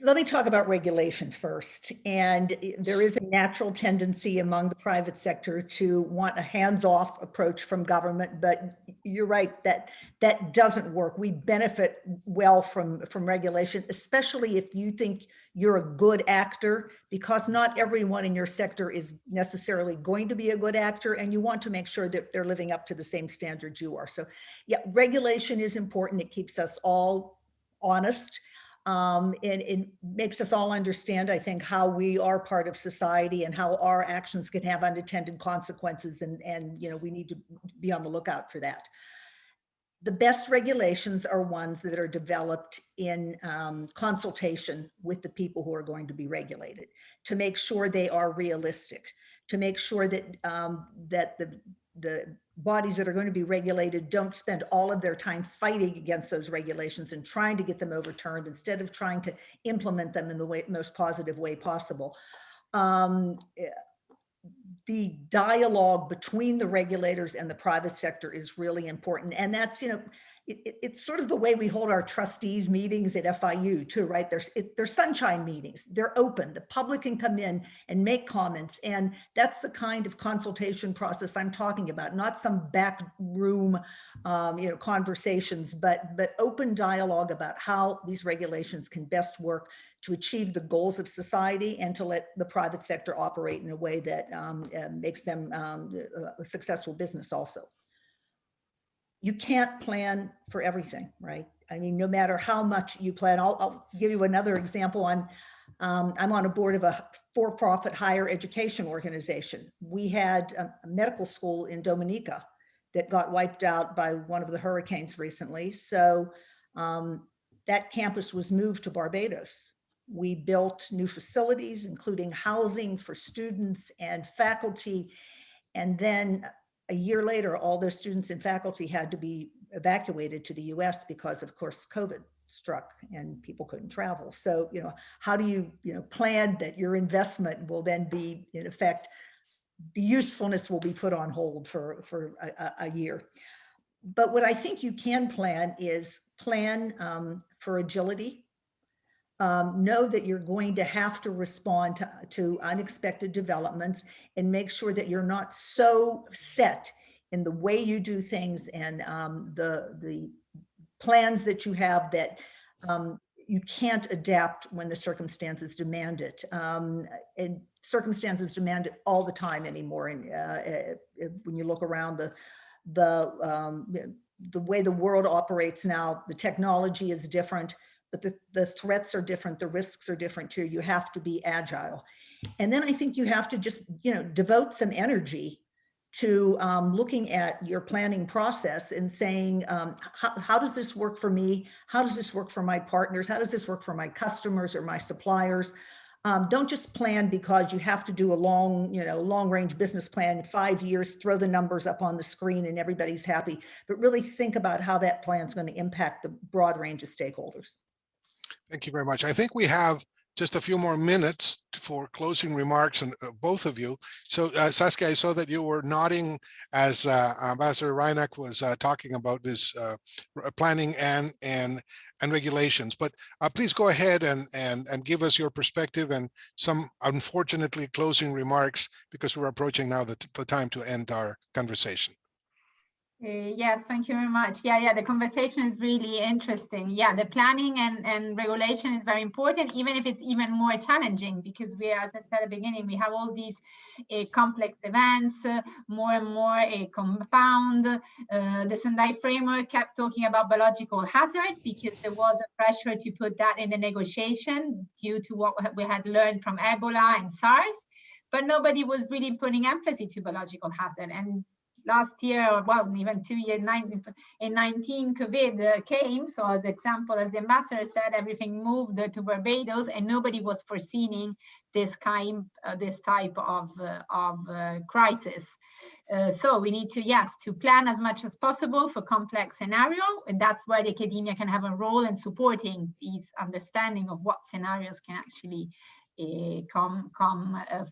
Let me talk about regulation first. And there is a natural tendency among the private sector to want a hands-off approach from government, but you're right that doesn't work. We benefit well from regulation, especially if you think you're a good actor, because not everyone in your sector is necessarily going to be a good actor, and you want to make sure that they're living up to the same standards you are. So yeah, regulation is important. It keeps us all honest. And it makes us all understand, I think, how we are part of society and how our actions can have unintended consequences. And we need to be on the lookout for that. The best regulations are ones that are developed in consultation with the people who are going to be regulated, to make sure they are realistic, to make sure that that the bodies that are going to be regulated don't spend all of their time fighting against those regulations and trying to get them overturned instead of trying to implement them in the most positive way possible. The dialogue between the regulators and the private sector is really important. And that's, it's sort of the way we hold our trustees meetings at FIU too, right? There's sunshine meetings. They're open. The public can come in and make comments. And that's the kind of consultation process I'm talking about, not some back room, conversations, but open dialogue about how these regulations can best work to achieve the goals of society and to let the private sector operate in a way that makes them a successful business also. You can't plan for everything, right? I mean, no matter how much you plan, I'll give you another example. I'm on a board of a for-profit higher education organization. We had a medical school in Dominica that got wiped out by one of the hurricanes recently. So that campus was moved to Barbados. We built new facilities, including housing for students and faculty. And then a year later, all those students and faculty had to be evacuated to the US because, of course, COVID struck and people couldn't travel. So, how do you, plan that your investment will then be, in effect, the usefulness will be put on hold for a year. But what I think you can plan is plan for agility. Know that you're going to have to respond to unexpected developments, and make sure that you're not so set in the way you do things and the plans that you have that you can't adapt when the circumstances demand it. And circumstances demand it all the time anymore. And when you look around the way the world operates now, the technology is different, but the threats are different, the risks are different too. You have to be agile. And then I think you have to just, devote some energy to looking at your planning process and saying, how does this work for me? How does this work for my partners? How does this work for my customers or my suppliers? Don't just plan because you have to do a long range business plan, 5 years, throw the numbers up on the screen and everybody's happy, but really think about how that plan is going to impact the broad range of stakeholders. Thank you very much. I think we have just a few more minutes for closing remarks, and both of you. So Saskia, I saw that you were nodding as Ambassador Reinach was talking about this planning and regulations, but please go ahead and give us your perspective and some, unfortunately, closing remarks, because we're approaching now the time to end our conversation. Yes, thank you very much. Yeah, the conversation is really interesting. Yeah, the planning and regulation is very important, even if it's even more challenging, because we, as I said at the beginning, we have all these complex events, more and more compound. The Sendai framework kept talking about biological hazard because there was a pressure to put that in the negotiation due to what we had learned from Ebola and SARS, but nobody was really putting emphasis to biological hazard. And last year, well, even 2 years, in 19, COVID came. So as example, as the ambassador said, everything moved to Barbados, and nobody was foreseeing this type of crisis. So we need to plan as much as possible for complex scenario, and that's where the academia can have a role in supporting these understanding of what scenarios can actually come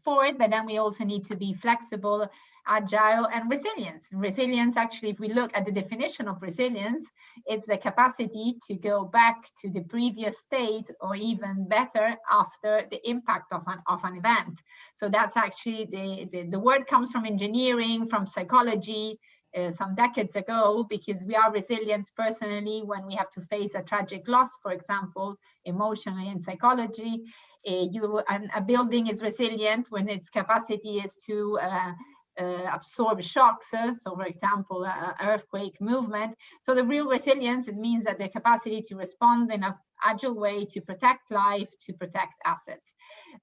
forward. But then we also need to be flexible, agile, and resilience. Resilience, actually, if we look at the definition of resilience, it's the capacity to go back to the previous state or even better after the impact of an event. So that's actually the word comes from engineering, from psychology, some decades ago, because we are resilient personally when we have to face a tragic loss, for example, emotionally and psychology. A building is resilient when its capacity is to absorb shocks, so for example, earthquake movement. So the real resilience, it means that the capacity to respond in an agile way to protect life, to protect assets.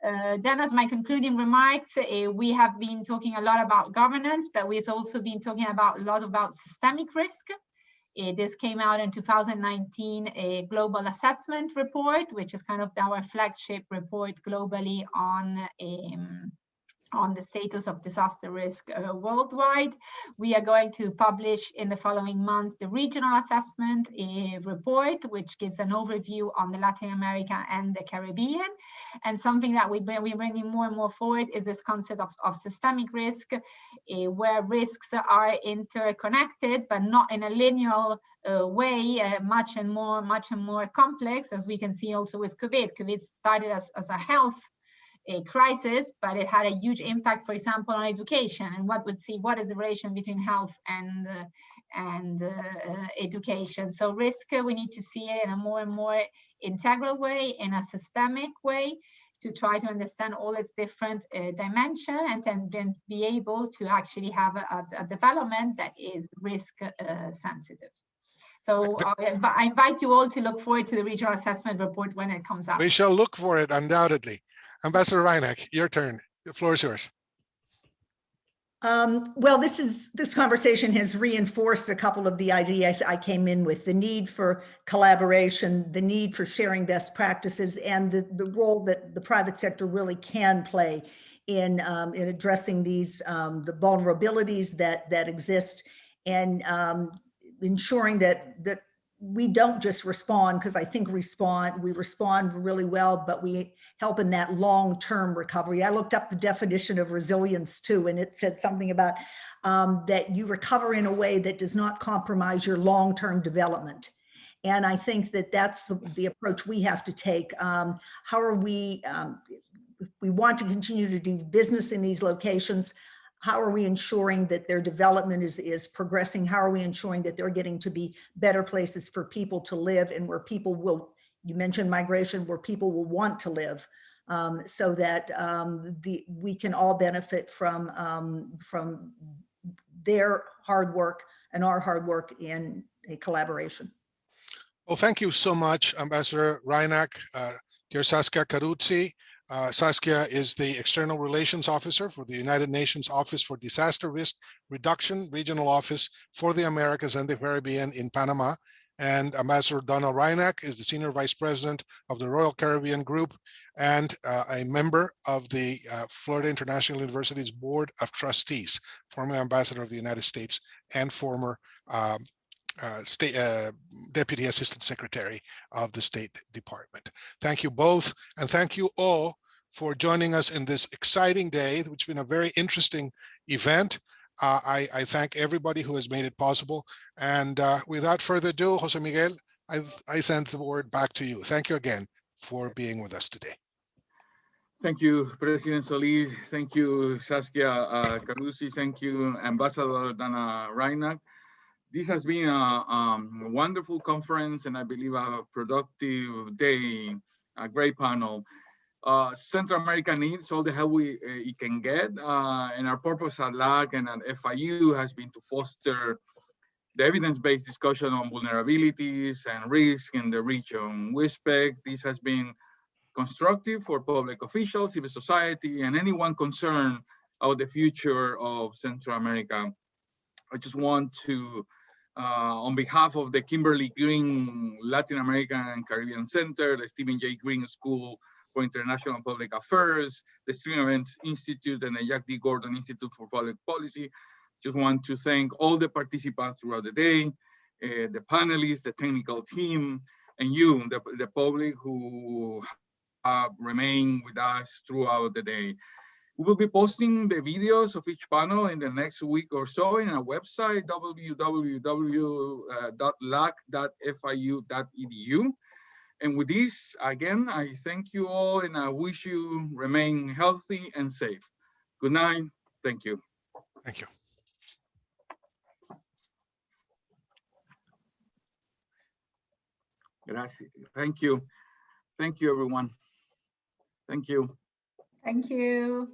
Then as my concluding remarks, we have been talking a lot about governance, but we've also been talking a lot about systemic risk. This came out in 2019, a global assessment report, which is kind of our flagship report globally on the status of disaster risk worldwide. We are going to publish in the following months the regional assessment report, which gives an overview on the Latin America and the Caribbean. And something that we're bringing more and more forward is this concept of systemic risk, where risks are interconnected, but not in a linear way, much and more complex, as we can see also with COVID. COVID started as a health crisis, but it had a huge impact, for example, on education. And what is the relation between health and education? So risk, we need to see it in a more and more integral way, in a systemic way, to try to understand all its different dimensions, and then be able to actually have a development that is risk sensitive. So I invite you all to look forward to the regional assessment report when it comes out. We shall look for it, undoubtedly. Ambassador Reinach, your turn. The floor is yours. Well, this conversation has reinforced a couple of the ideas I came in with: the need for collaboration, the need for sharing best practices, and the role that the private sector really can play in addressing these the vulnerabilities that exist, and ensuring that we don't just respond, because I think we respond really well, but we help in that long-term recovery. I looked up the definition of resilience too, and it said something about that you recover in a way that does not compromise your long-term development. And I think that that's the approach we have to take. How are we, if we want to continue to do business in these locations, how are we ensuring that their development is progressing? How are we ensuring that they're getting to be better places for people to live, and where people will, you mentioned migration, where people will want to live, so that we can all benefit from their hard work and our hard work in a collaboration. Well, thank you so much, Ambassador Reinach, dear Saskia Caruzzi. Saskia is the External Relations Officer for the United Nations Office for Disaster Risk Reduction, Regional Office for the Americas and the Caribbean in Panama. And Ambassador Donald Reinach is the Senior Vice President of the Royal Caribbean Group and a member of the Florida International University's Board of Trustees, former Ambassador of the United States and former Deputy Assistant Secretary of the State Department. Thank you both, and thank you all for joining us in this exciting day, which has been a very interesting event. I thank everybody who has made it possible. And without further ado, Jose Miguel, I send the word back to you. Thank you again for being with us today. Thank you, President Solis. Thank you, Saskia Caruzzi. Thank you, Ambassador Dana Reinach. This has been a wonderful conference, and I believe a productive day, a great panel. Central America needs all the help it can get, and our purpose at LAC and at FIU has been to foster the evidence-based discussion on vulnerabilities and risk in the region. We expect this has been constructive for public officials, civil society, and anyone concerned about the future of Central America. I just want to, on behalf of the Kimberly Green Latin American and Caribbean Center, the Stephen J. Green School for International Public Affairs, the Stream Events Institute, and the Jack D. Gordon Institute for Public Policy, just want to thank all the participants throughout the day, the panelists, the technical team, and you, the public who have remained with us throughout the day. We will be posting the videos of each panel in the next week or so in our website, www.lac.fiu.edu. And with this, again, I thank you all and I wish you remain healthy and safe. Good night. Thank you. Thank you. Gracias. Thank you. Thank you, everyone. Thank you. Thank you.